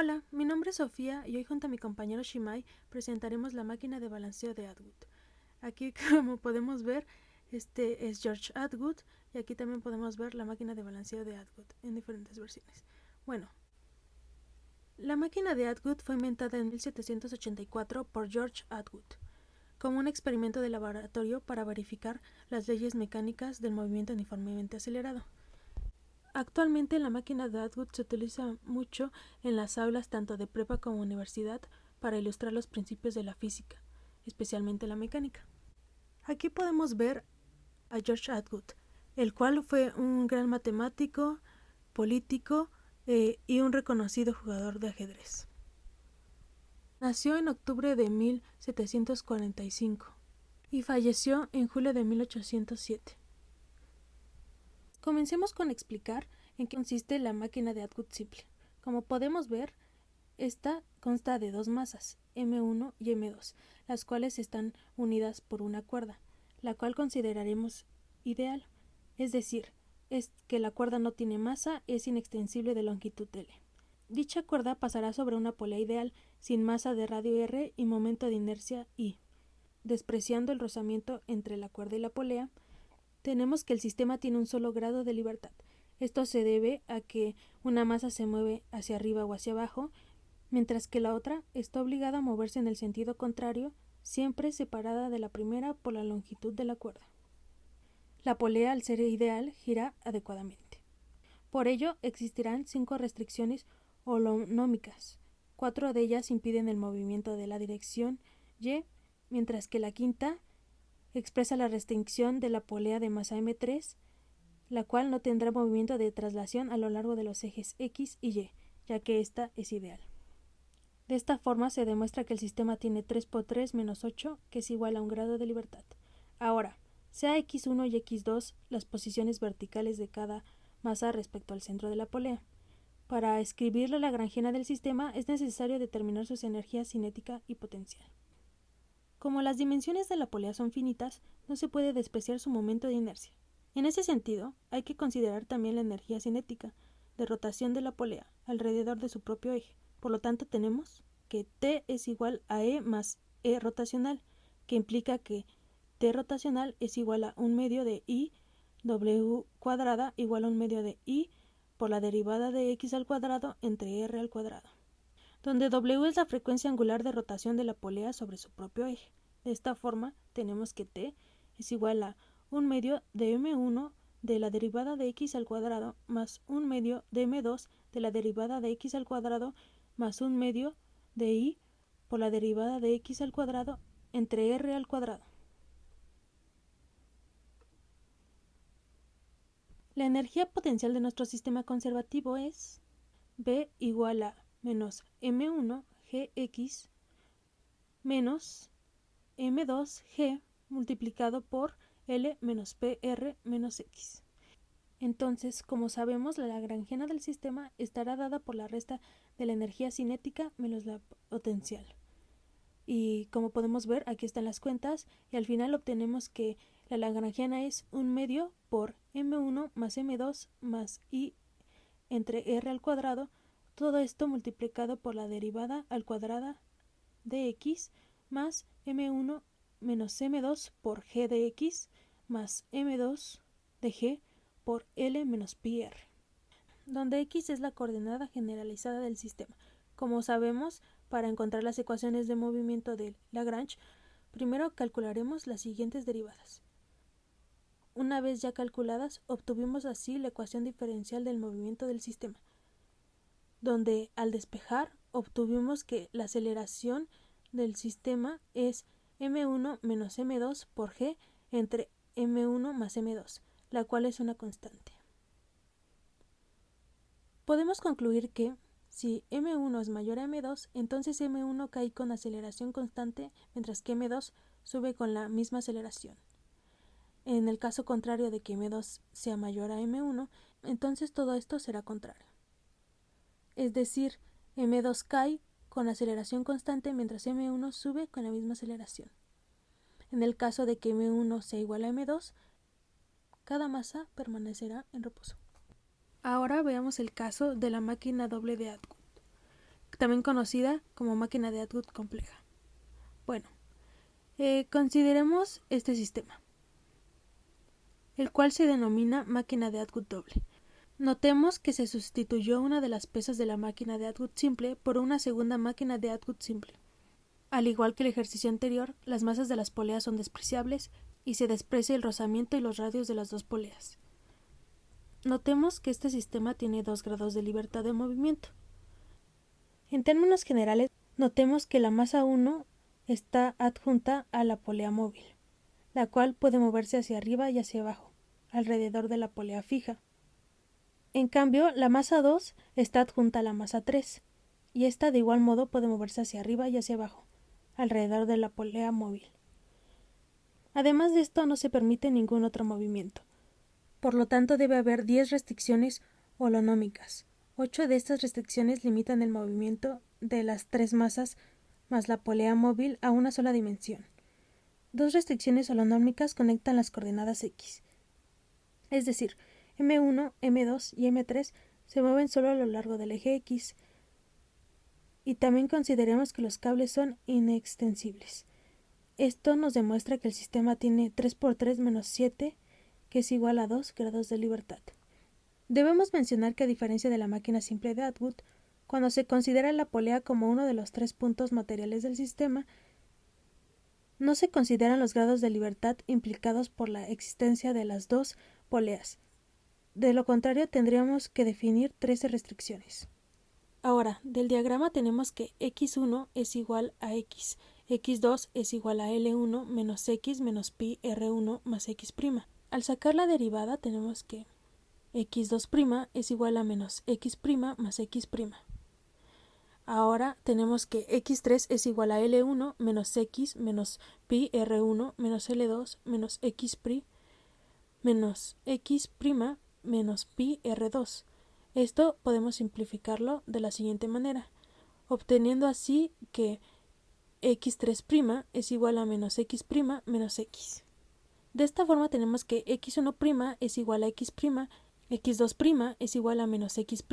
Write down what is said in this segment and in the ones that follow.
Hola, mi nombre es Sofía y hoy junto a mi compañero Shimai presentaremos la máquina de balanceo de Atwood. Aquí, como podemos ver, este es George Atwood y aquí también podemos ver la máquina de balanceo de Atwood en diferentes versiones. Bueno, la máquina de Atwood fue inventada en 1784 por George Atwood como un experimento de laboratorio para verificar las leyes mecánicas del movimiento uniformemente acelerado. Actualmente la máquina de Atwood se utiliza mucho en las aulas tanto de prepa como universidad para ilustrar los principios de la física, especialmente la mecánica. Aquí podemos ver a George Atwood, el cual fue un gran matemático, político y un reconocido jugador de ajedrez. Nació en octubre de 1745 y falleció en julio de 1807. Comencemos con explicar en qué consiste la máquina de Atwood simple. Como podemos ver, esta consta de dos masas, M1 y M2, las cuales están unidas por una cuerda, la cual consideraremos ideal, es decir, es que la cuerda no tiene masa, es inextensible de longitud L. Dicha cuerda pasará sobre una polea ideal sin masa de radio R y momento de inercia I. Despreciando el rozamiento entre la cuerda y la polea, tenemos que el sistema tiene un solo grado de libertad. Esto se debe a que una masa se mueve hacia arriba o hacia abajo, mientras que la otra está obligada a moverse en el sentido contrario, siempre separada de la primera por la longitud de la cuerda. La polea, al ser ideal, gira adecuadamente. Por ello, existirán 5 restricciones holonómicas. 4 de ellas impiden el movimiento de la dirección Y, mientras que la quinta expresa la restricción de la polea de masa M3, la cual no tendrá movimiento de traslación a lo largo de los ejes X y Y, ya que ésta es ideal. De esta forma se demuestra que el sistema tiene 3 por 3 menos 8, que es igual a un grado de libertad. Ahora, sea X1 y X2 las posiciones verticales de cada masa respecto al centro de la polea. Para escribir la lagrangiana del sistema es necesario determinar sus energías cinética y potencial. Como las dimensiones de la polea son finitas, no se puede despreciar su momento de inercia. En ese sentido, hay que considerar también la energía cinética de rotación de la polea alrededor de su propio eje. Por lo tanto, tenemos que T es igual a E más E rotacional, que implica que T rotacional es igual a 1 medio de I W cuadrada igual a 1 medio de I por la derivada de X al cuadrado entre R al cuadrado, donde W es la frecuencia angular de rotación de la polea sobre su propio eje. De esta forma, tenemos que T es igual a 1 medio de M1 de la derivada de X al cuadrado más 1 medio de M2 de la derivada de X al cuadrado más 1 medio de I por la derivada de X al cuadrado entre R al cuadrado. La energía potencial de nuestro sistema conservativo es B igual a menos M1 Gx menos M2G multiplicado por L menos PR menos X. Entonces, como sabemos, la lagrangiana del sistema estará dada por la resta de la energía cinética menos la potencial. Y como podemos ver, aquí están las cuentas y al final obtenemos que la lagrangiana es 1 medio por M1 más M2 más I entre R al cuadrado, todo esto multiplicado por la derivada al cuadrado de X más M1 menos M2 por G de X más M2 de G por L menos PR, donde X es la coordenada generalizada del sistema. Como sabemos, para encontrar las ecuaciones de movimiento de Lagrange, primero calcularemos las siguientes derivadas. Una vez ya calculadas, obtuvimos así la ecuación diferencial del movimiento del sistema, donde al despejar obtuvimos que la aceleración del sistema es M1 menos M2 por G entre M1 más M2, la cual es una constante. Podemos concluir que si M1 es mayor a M2, entonces M1 cae con aceleración constante, mientras que M2 sube con la misma aceleración. En el caso contrario de que M2 sea mayor a M1, entonces todo esto será contrario. Es decir, M2 cae con aceleración constante mientras M1 sube con la misma aceleración. En el caso de que M1 sea igual a M2, cada masa permanecerá en reposo. Ahora veamos el caso de la máquina doble de Atwood. también conocida como máquina de Atwood compleja. Bueno, consideremos este sistema, el cual se denomina máquina de Atwood doble. Notemos que se sustituyó una de las piezas de la máquina de Atwood simple por una segunda máquina de Atwood simple. Al igual que el ejercicio anterior, las masas de las poleas son despreciables y se desprecia el rozamiento y los radios de las dos poleas. Notemos que este sistema tiene 2 grados de libertad de movimiento. En términos generales, notemos que la masa 1 está adjunta a la polea móvil, la cual puede moverse hacia arriba y hacia abajo, alrededor de la polea fija. En cambio, la masa 2 está adjunta a la masa 3, y esta de igual modo puede moverse hacia arriba y hacia abajo, alrededor de la polea móvil. Además de esto, no se permite ningún otro movimiento. Por lo tanto, debe haber 10 restricciones holonómicas. 8 de estas restricciones limitan el movimiento de las 3 masas más la polea móvil a una sola dimensión. 2 restricciones holonómicas conectan las coordenadas X. Es decir, M1, M2 y M3 se mueven solo a lo largo del eje X. Y también consideremos que los cables son inextensibles. Esto nos demuestra que el sistema tiene 3 por 3 menos 7, que es igual a 2 grados de libertad. Debemos mencionar que a diferencia de la máquina simple de Atwood, cuando se considera la polea como uno de los 3 puntos materiales del sistema, no se consideran los grados de libertad implicados por la existencia de las dos poleas. De lo contrario, tendríamos que definir 13 restricciones. Ahora, del diagrama tenemos que x1 es igual a x, x2 es igual a L1 menos x menos pi R1 más x'. Al sacar la derivada tenemos que x2' es igual a menos x' más x'. Ahora tenemos que x3 es igual a L1 menos x menos pi R1 menos L2 menos x' menos x' menos pi R2. Esto podemos simplificarlo de la siguiente manera, obteniendo así que x3' es igual a menos x' menos x. De esta forma tenemos que x1' es igual a x', x2' es igual a menos x'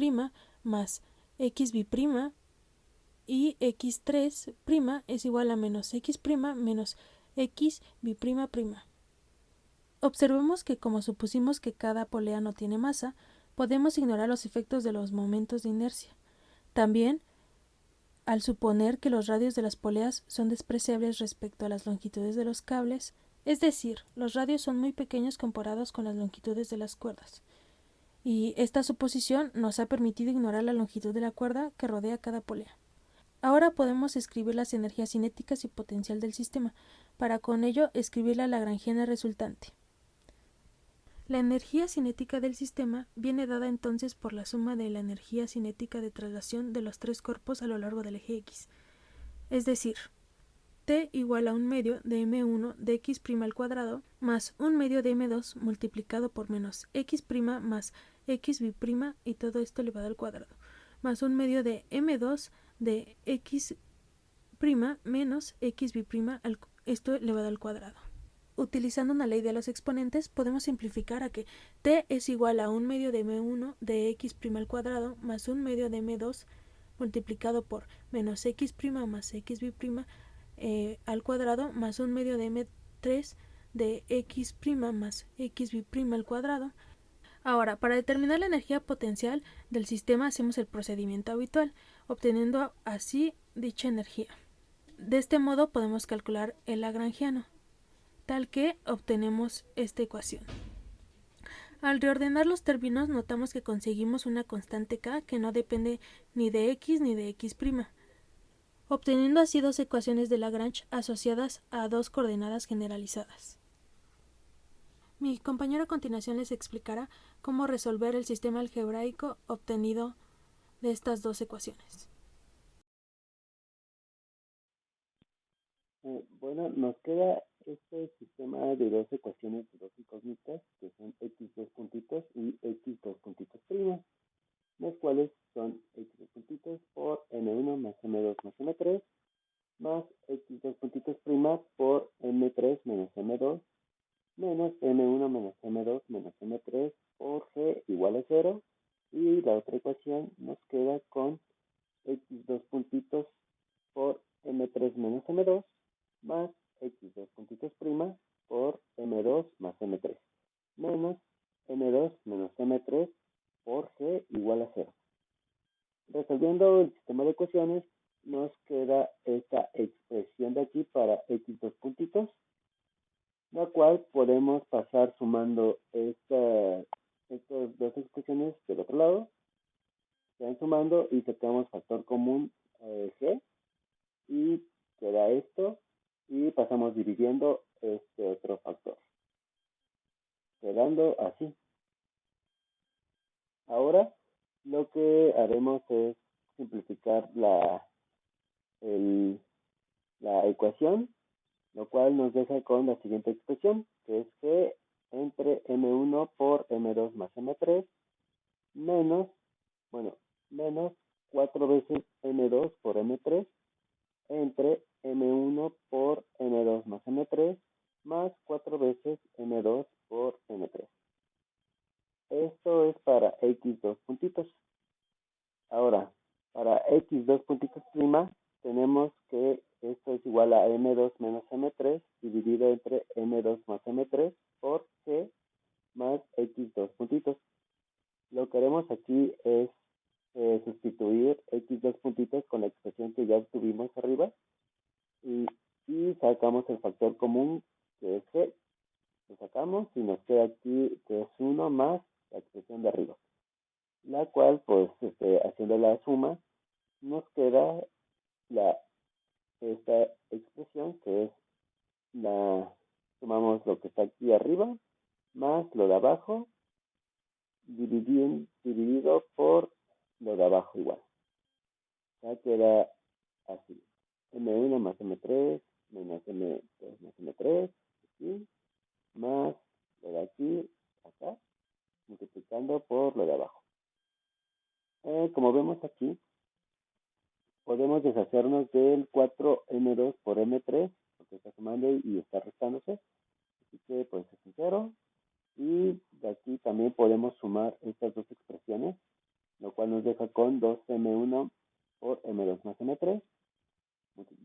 más xb' y x3' es igual a menos x' menos xb''. Observemos que como supusimos que cada polea no tiene masa, podemos ignorar los efectos de los momentos de inercia. También, al suponer que los radios de las poleas son despreciables respecto a las longitudes de los cables, es decir, los radios son muy pequeños comparados con las longitudes de las cuerdas, y esta suposición nos ha permitido ignorar la longitud de la cuerda que rodea cada polea. Ahora podemos escribir las energías cinéticas y potencial del sistema, para con ello escribir la lagrangiana resultante. La energía cinética del sistema viene dada entonces por la suma de la energía cinética de traslación de los 3 cuerpos a lo largo del eje X, es decir, T igual a un medio de M1 de x' al cuadrado más un medio de M2 multiplicado por menos x' más xb' y todo esto elevado al cuadrado, más un medio de M2 de x' menos xb', esto elevado al cuadrado. Utilizando una ley de los exponentes, podemos simplificar a que t es igual a un medio de m1 de x' al cuadrado más un medio de m2 multiplicado por menos x' más xb' al cuadrado más un medio de m3 de x' más xb' al cuadrado. Ahora, para determinar la energía potencial del sistema hacemos el procedimiento habitual, obteniendo así dicha energía. De este modo podemos calcular el lagrangiano, tal que obtenemos esta ecuación. Al reordenar los términos notamos que conseguimos una constante k que no depende ni de x ni de x', obteniendo así dos ecuaciones de Lagrange asociadas a dos coordenadas generalizadas. Mi compañero a continuación les explicará cómo resolver el sistema algebraico obtenido de estas dos ecuaciones. Bueno, nos queda este sistema de dos ecuaciones de dos incógnitas que son x2 puntitos y x2 puntitos primos, las cuales son x2 puntitos por m1 más m2 más m3 más x2 puntitos prima por m3 menos m2 menos m1 menos m2 menos m3 por g igual a 0, y la otra ecuación nos queda con x dos puntitos por m3 menos m2 más x dos puntitos prima por m2 más m3 menos m2 menos m3 por g igual a 0. Resolviendo el sistema de ecuaciones, nos queda esta expresión de aquí para x dos puntitos, la cual podemos pasar sumando estas dos expresiones del otro lado, se van sumando y sacamos factor común g, y queda esto, y pasamos dividiendo este otro factor, quedando así. Ahora lo que haremos es simplificar la ecuación, lo cual nos deja con la siguiente expresión, que es g entre m1 por m2 más m3 menos 4 veces m2 por m3 entre m1 por m2 más m3 más 4 veces m2 por m3. Esto es para x dos puntitos. Ahora, para x dos puntitos prima, tenemos que esto es igual a m2 menos m3 dividido entre m2 más m3 por g más x dos puntitos. Lo que haremos aquí es sustituir x dos puntitos con la expresión que ya obtuvimos arriba y sacamos el factor común que es g. Lo sacamos y nos queda aquí que es 1 más la expresión de arriba, la cual pues haciendo la suma nos queda esta expresión que es sumamos lo que está aquí arriba más lo de abajo dividido por lo de abajo igual. Ya queda así, m1 más m3 menos m2 más m3 aquí, más lo de aquí acá, multiplicando por lo de abajo. Como vemos aquí, podemos deshacernos del 4m2 por m3, porque está sumando y está restándose, así que pues es un 0, y de aquí también podemos sumar estas dos expresiones, lo cual nos deja con 2m1 por m2 más m3,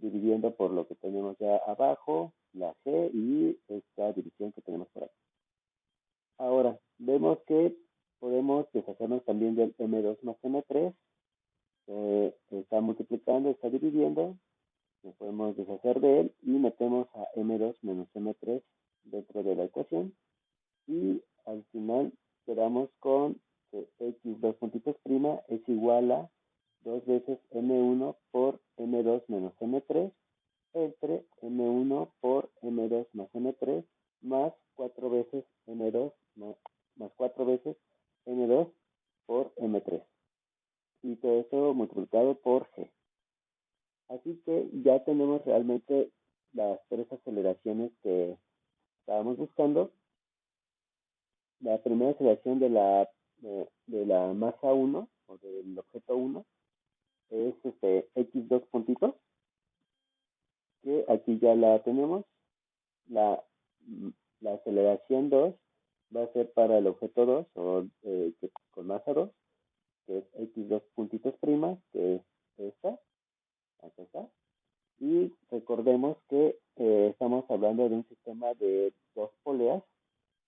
dividiendo por lo que tenemos ya abajo, la g y esta división que tenemos por aquí. Ahora, vemos que podemos deshacernos también del m2 más m3, está multiplicando, está dividiendo, nos podemos deshacer de él y metemos a m2 menos m3 dentro de la ecuación y al final quedamos con que x dos puntitos prima es igual a 2 veces m1 por m2 menos m3 entre m1 por m2 más m3 más 4 veces m2 más 4 veces m2 por m3 y todo eso multiplicado por g. Así que ya tenemos realmente las tres aceleraciones que estábamos buscando. La primera aceleración de la masa 1 o del objeto 1 es x dos puntitos, que aquí ya la tenemos. La aceleración 2 va a ser para el objeto 2 o con masa 2, que es x dos puntitos prima, que es esta, acá está. Y recordemos que estamos hablando de un sistema de dos poleas,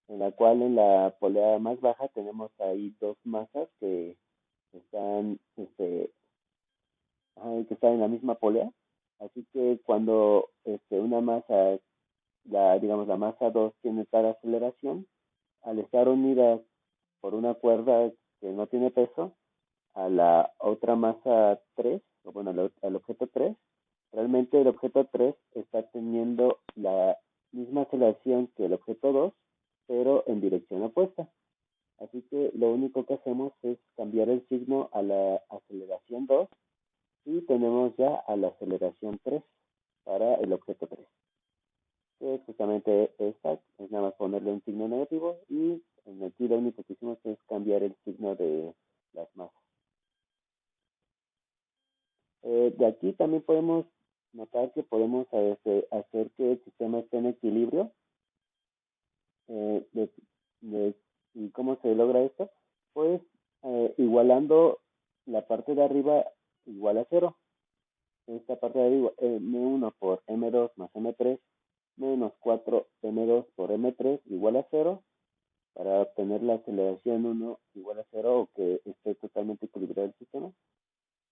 en la cual en la polea más baja tenemos ahí dos masas que están, que están en la misma polea. Así que cuando una masa, digamos la masa 2 tiene tal aceleración, al estar unidas por una cuerda que no tiene peso, a la otra masa 3, o bueno, al objeto 3, realmente el objeto 3 está teniendo la misma aceleración que el objeto 2, pero en dirección opuesta. Así que lo único que hacemos es cambiar el signo a la aceleración 2 y tenemos ya a la aceleración 3 para el objeto 3. Que es justamente esta, es nada más ponerle un signo negativo y aquí lo único que hicimos es cambiar el signo de las masas. De aquí también podemos notar que podemos hacer que el sistema esté en equilibrio. ¿Y cómo se logra esto? Pues igualando la parte de arriba igual a 0. Esta parte de arriba, M1 por M2 más M3 menos 4M2 por M3 igual a 0, para obtener la aceleración 1 igual a 0 o que esté totalmente equilibrado el sistema.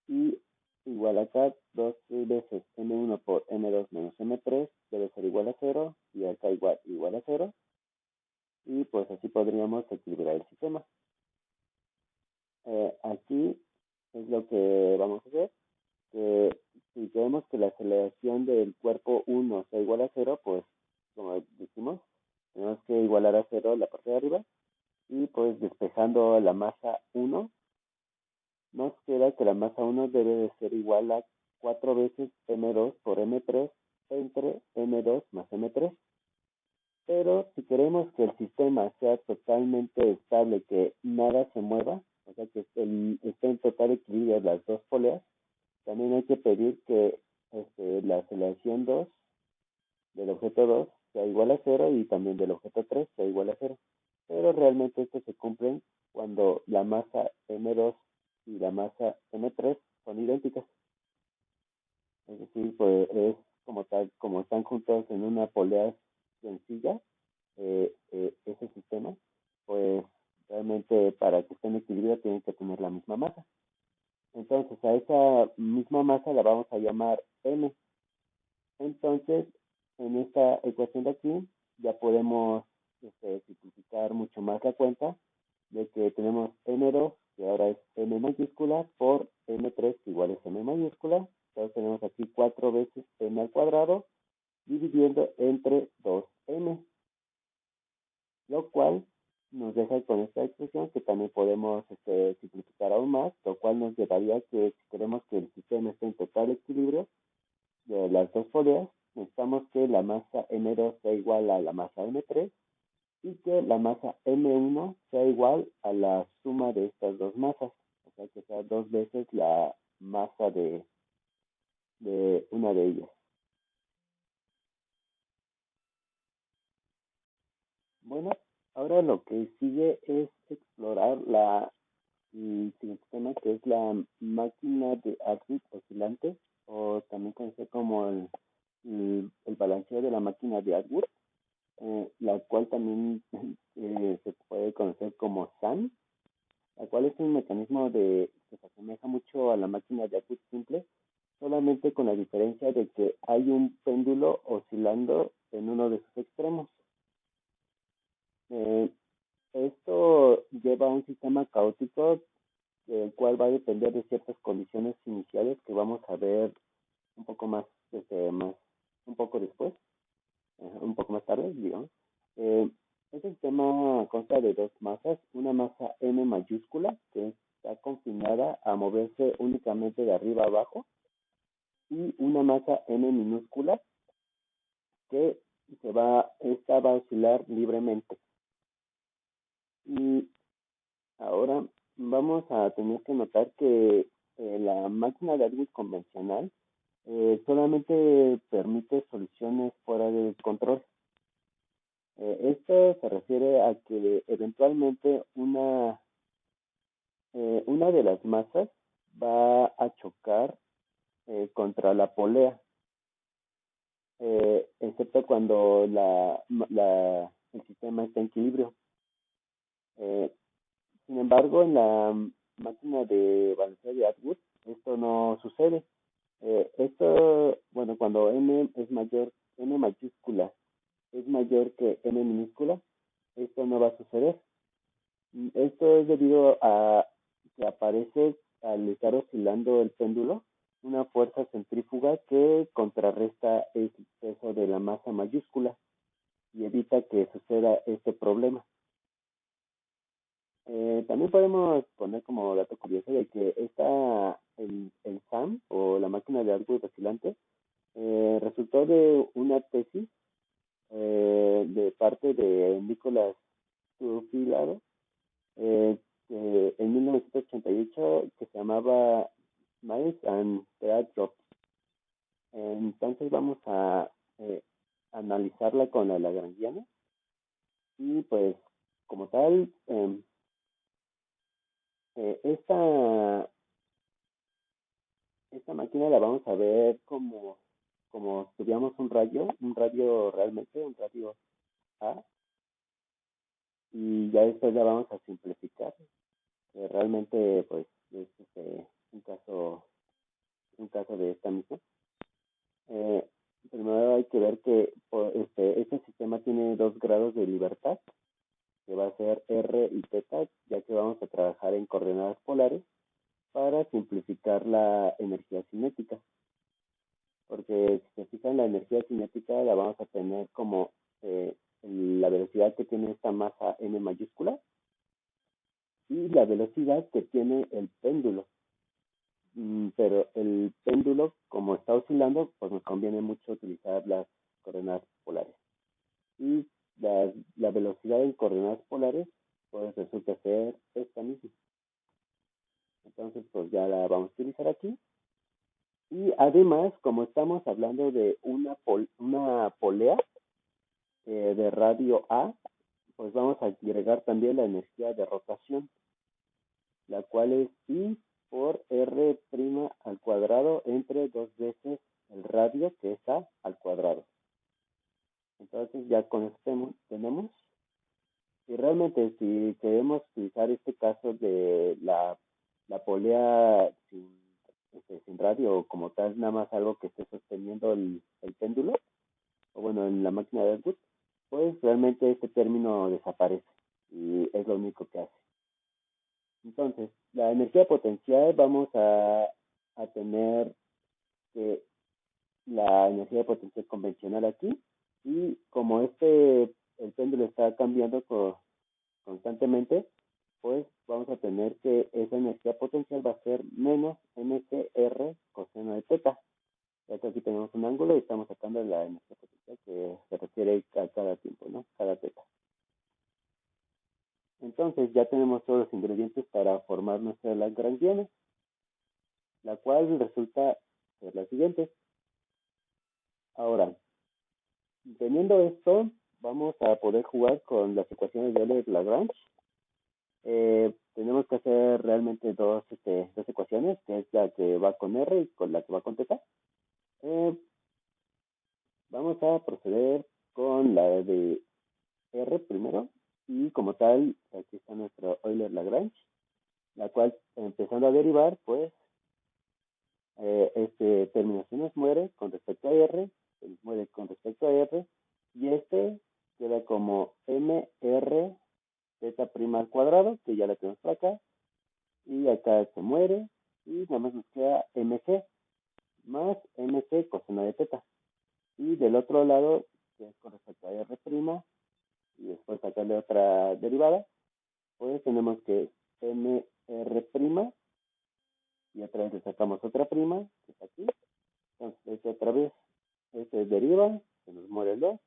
Y igual acá, 2 veces M1 por M2 menos M3 debe ser igual a 0 y acá igual a 0. Y pues así podríamos equilibrar el sistema. Aquí es lo que vamos a hacer. Que si queremos que la aceleración del cuerpo 1 sea igual a 0, pues como dijimos, tenemos que igualar a 0 la parte de arriba. Y pues despejando la masa 1, nos queda que la masa 1 debe de ser igual a 4 veces M2 por M3 entre M2 más M3. Pero si queremos que el sistema sea totalmente estable, que nada se mueva, o sea que esté en total equilibrio las dos poleas, también hay que pedir que la aceleración 2 del objeto 2 sea igual a 0 y también del objeto 3 sea igual a 0. Pero realmente estos se cumplen cuando la masa M2 y la masa M3 son idénticas. Es decir, pues es como tal, como están juntos en una polea sencilla, ese sistema, pues realmente para que esté en equilibrio tienen que tener la misma masa. Entonces a esa misma masa la vamos a llamar M. Entonces en esta ecuación de aquí ya podemos simplificar mucho más la cuenta de que tenemos M2, que ahora es M mayúscula, por M3, que igual es M mayúscula. Entonces tenemos aquí 4 veces M al cuadrado, dividiendo entre 2M, lo cual nos deja con esta expresión que también podemos simplificar aún más, lo cual nos llevaría a que si queremos que el sistema esté en total equilibrio de las dos poleas, necesitamos que la masa M2 sea igual a la masa M3 y que la masa M1 sea igual a la suma de estas dos masas, o sea que sea 2 veces la masa de una de ellas. Bueno, ahora lo que sigue es explorar el siguiente tema, que es la máquina de Atwood oscilante, o también conocido como el balanceo de la máquina de Atwood, la cual también se puede conocer como SAM, la cual es un mecanismo que se asemeja mucho a la máquina de Atwood simple, solamente con la diferencia de que hay un péndulo oscilando en uno de sus extremos. Esto lleva a un sistema caótico, el cual va a depender de ciertas condiciones iniciales que vamos a ver un poco más, un poco después, un poco más tarde, digamos. Este sistema consta de dos masas, una masa M mayúscula, que está confinada a moverse únicamente de arriba a abajo, y una masa M minúscula, que esta va a oscilar libremente. Y ahora vamos a tener que notar que la máquina de Atwood convencional solamente permite soluciones fuera del control. Esto se refiere a que eventualmente una de las masas va a chocar contra la polea, excepto cuando el sistema está en equilibrio. Sin embargo, en la máquina de balanceo de Atwood, esto no sucede. Bueno, cuando M es mayor, M mayúscula es mayor que M minúscula, esto no va a suceder. Esto es debido a que aparece, al estar oscilando el péndulo, una fuerza centrífuga que contrarresta el peso de la masa mayúscula y evita que suceda este problema. También podemos poner como dato curioso de que el SAM, o la máquina de Atwood oscilante, resultó de una tesis de parte de Nicholas Turfilado, en 1988, que se llamaba Miles and Teardrops. Entonces vamos a analizarla con la lagrangiana y pues como tal, esta esta máquina la vamos a ver como si tuviéramos un radio realmente, un radio A, y ya después la vamos a simplificar. Realmente, pues, es un caso de esta misma. Eh, Primero hay que ver que este sistema tiene dos grados de libertad, que va a ser R y θ, ya que vamos a trabajar en coordenadas polares para simplificar la energía cinética. Porque si se fijan, la energía cinética la vamos a tener como la velocidad que tiene esta masa m mayúscula y la velocidad que tiene el péndulo. Pero el péndulo, como está oscilando, pues nos conviene mucho utilizar las coordenadas polares. Y la velocidad en coordenadas polares, pues resulta ser esta misma. Entonces, pues ya la vamos a utilizar aquí. Y además, como estamos hablando de una polea de radio A, pues vamos a agregar también la energía de rotación, la cual es I por R' al cuadrado entre dos veces el radio, que es A al cuadrado. Entonces ya con esto tenemos. Y realmente si queremos utilizar este caso de la polea sin radio, como tal, nada más algo que esté sosteniendo el péndulo, o bueno, en la máquina de Atwood, pues realmente este término desaparece y es lo único que hace. Entonces, la energía potencial vamos a tener que la energía potencial convencional aquí, y como el péndulo está cambiando constantemente, pues vamos a tener que esa energía potencial va a ser menos mcr coseno de teta. Ya que aquí tenemos un ángulo y estamos sacando la energía potencial que se refiere a cada tiempo, ¿no? Cada teta. Entonces ya tenemos todos los ingredientes para formar nuestra Lagrangiana, la cual resulta ser la siguiente. Ahora, teniendo esto, vamos a poder jugar con las ecuaciones de Euler-Lagrange. Tenemos que hacer realmente dos ecuaciones, que es la que va con R y con la que va con teta. Vamos a proceder con la de R primero, y como tal, aquí está nuestro Euler-Lagrange, la cual, empezando a derivar, pues, este término se nos muere con respecto a R, se nos muere con respecto a R, y este queda como mr z' al cuadrado, que ya la tenemos por acá, y acá se muere, y nada más nos queda mg, más mc coseno de teta. Y del otro lado, que es con respecto a R', y después sacarle otra derivada, pues tenemos que mr', y otra vez le sacamos otra prima, que está aquí. Entonces, otra vez, deriva, se nos muere el 2.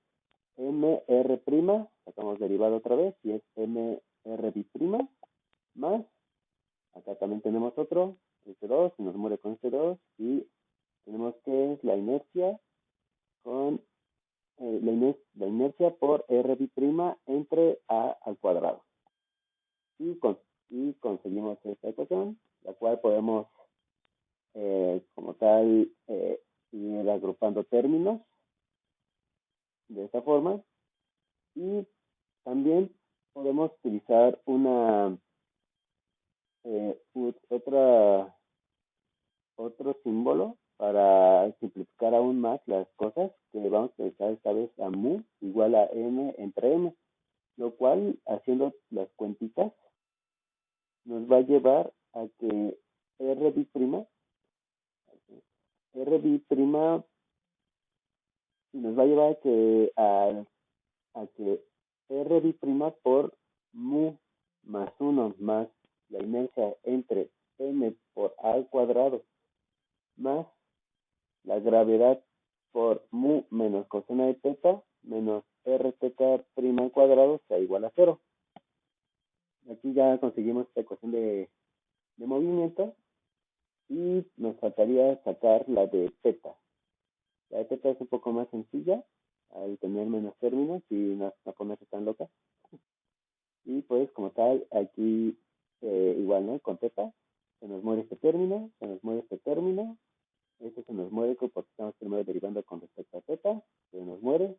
mr', sacamos derivada otra vez, y es mr', más, acá también tenemos otro, este 2, se nos muere con este 2, y tenemos que es la inercia con la inercia por R' entre A al cuadrado. Y conseguimos esta ecuación, la cual podemos, como tal, ir agrupando términos de esta forma. Y también podemos utilizar otro símbolo para simplificar aún más las cosas, que vamos a utilizar esta vez a mu igual a m entre m, lo cual, haciendo las cuentitas, nos va a llevar a que R' nos va a llevar a que R' por mu más 1 más la inercia entre m por a al cuadrado más la gravedad por mu menos coseno de teta menos rθ' al cuadrado sea igual a 0. Aquí ya conseguimos esta ecuación de movimiento, y nos faltaría sacar la de teta. La de teta es un poco más sencilla al tener menos términos y no ponerse tan loca. Y pues como tal, aquí igual, ¿no? Con teta se nos muere este término, se nos muere este término, se nos muere porque estamos primero derivando con respecto a teta, se nos muere,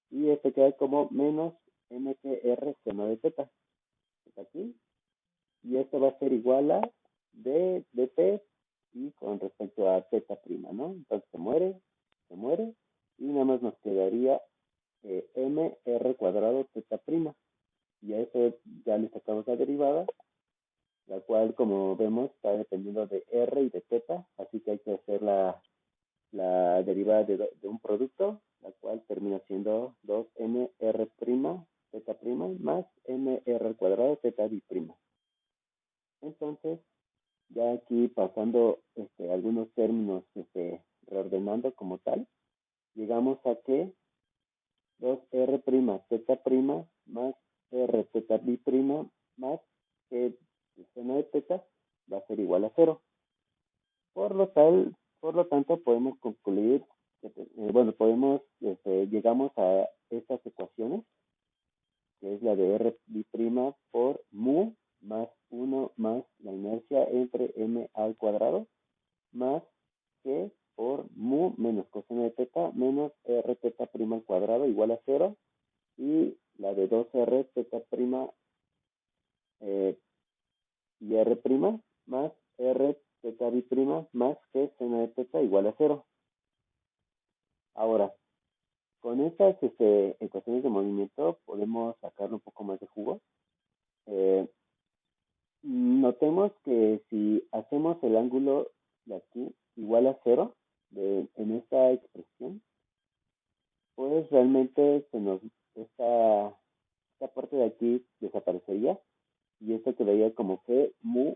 y este queda como menos mtr seno de teta, está aquí, y esto va a ser igual a d dt y con respecto a teta prima, ¿no? Entonces se muere, y nada más nos quedaría mr cuadrado teta prima, y a eso ya le sacamos la derivada, la cual, como vemos, está dependiendo de r y de teta, así que hay que hacer la derivada de un producto, la cual termina siendo 2mr' teta prima más mr cuadrado teta bi prima. Entonces, ya aquí pasando algunos términos, reordenando como tal, llegamos a que 2r' teta prima más r teta bi prima más g de seno de teta va a ser igual a 0. Por lo tanto, podemos concluir, llegamos a estas ecuaciones, que es la de r bi prima por mu más 1 más la inercia entre m al cuadrado más g por mu menos coseno de teta menos r teta prima al cuadrado igual a 0, y la de 2r teta prima y r prima más r teta bi prima más g seno de teta igual a 0. Ahora, con estas ecuaciones de movimiento podemos sacarle un poco más de jugo. Notemos que si hacemos el ángulo de aquí igual a 0 en esta expresión, pues realmente esta parte de aquí desaparecería y esto quedaría como que mu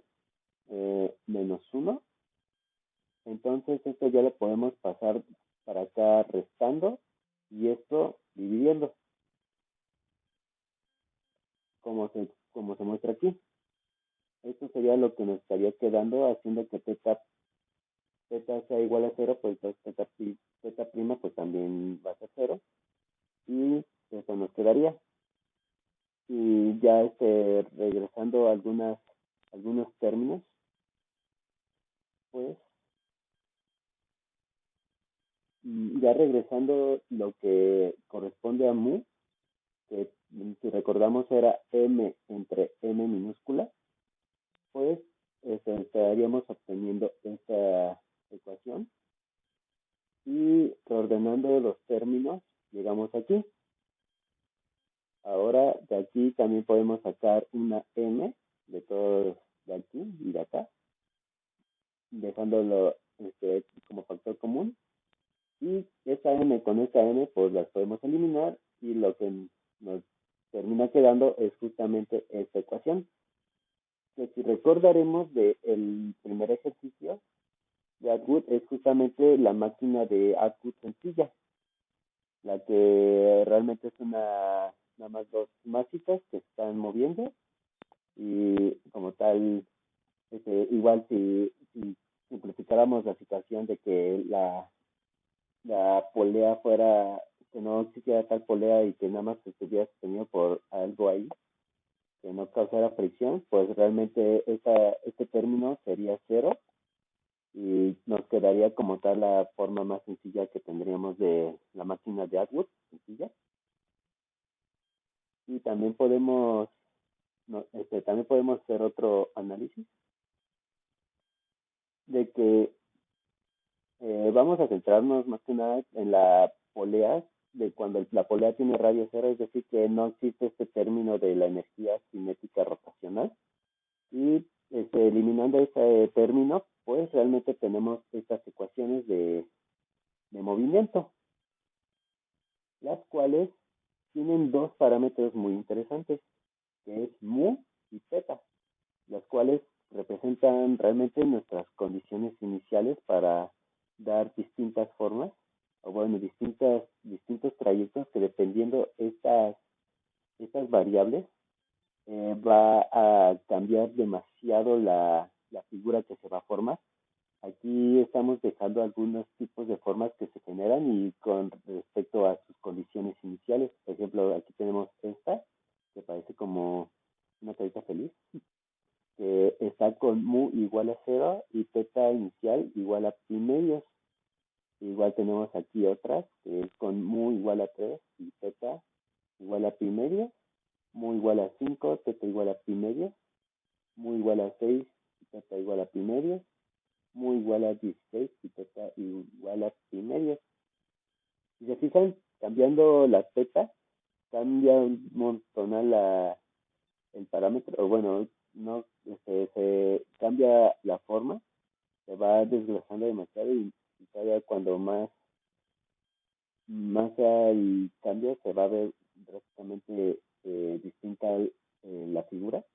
menos 1. Entonces esto ya lo podemos pasar para acá restando y esto dividiendo, como se muestra aquí. Esto sería lo que nos estaría quedando, haciendo que teta sea igual a 0, pues entonces teta prima pues también va a ser 0, y eso nos quedaría. Y ya regresando a algunos términos, pues ya regresando lo que corresponde a mu, que si recordamos era m entre m minúscula, pues estaríamos obteniendo esta ecuación, y reordenando los términos llegamos aquí. Ahora de aquí también podemos sacar una m de todos de aquí y de acá, dejándolo como factor común, y esa m con esa m pues las podemos eliminar, y lo que nos termina quedando es justamente esta ecuación, que si recordaremos del primer ejercicio de Atwood, es justamente la máquina de Atwood sencilla, la que realmente es nada más dos masitas que se están moviendo, y como tal, igual si simplificáramos la situación de que la polea fuera, que no existiera tal polea y que nada más estuviera sostenido por algo ahí, que no causara fricción, pues realmente este término sería 0, y nos quedaría como tal la forma más sencilla que tendríamos de la máquina de Atwood, sencilla. Y también podemos hacer otro análisis de que vamos a centrarnos más que nada en la polea, de cuando la polea tiene radio cero, es decir, que no existe este término de la energía cinética rotacional. Y eliminando ese término, pues realmente tenemos estas ecuaciones de movimiento, las cuales tienen dos parámetros muy interesantes, que es mu y teta, las cuales representan realmente nuestras condiciones iniciales para dar distintas formas, o bueno, distintos trayectos que, dependiendo estas variables, va a cambiar demasiado la figura que se va a formar. Aquí estamos dejando algunos tipos de formas que se generan y con respecto a sus condiciones iniciales. Por ejemplo, aquí tenemos esta, que parece como una carita feliz. que está con mu igual a 0 y teta inicial igual a pi medios. Igual tenemos aquí otras, que es con mu igual a 3 y teta igual a pi medios, mu igual a 5, teta igual a pi medios, mu igual a 6 y teta igual a pi medios, mu igual a 16 y teta igual a pi medios. Si se fijan, cambiando la teta, cambia un montón el parámetro, o bueno, no, se cambia la forma, se va desglosando demasiado y todavía cuando más el cambio se va a ver drásticamente distinta la figura.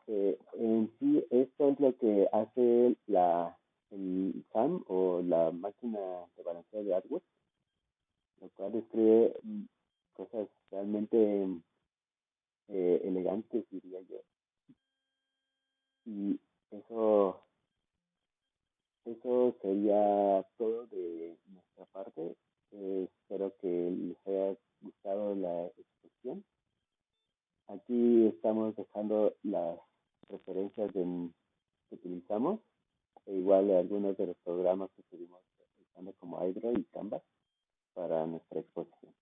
En sí, esto es lo que hace el SAM o la máquina de balanceo de Atwood, lo cual describe cosas realmente elegantes, diría yo. Y eso sería todo de nuestra parte. Espero que les haya gustado la exposición. Aquí estamos dejando las referencias que utilizamos, e igual algunos de los programas que estuvimos usando como Hydro y Canvas para nuestra exposición.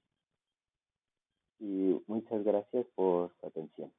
Y muchas gracias por su atención.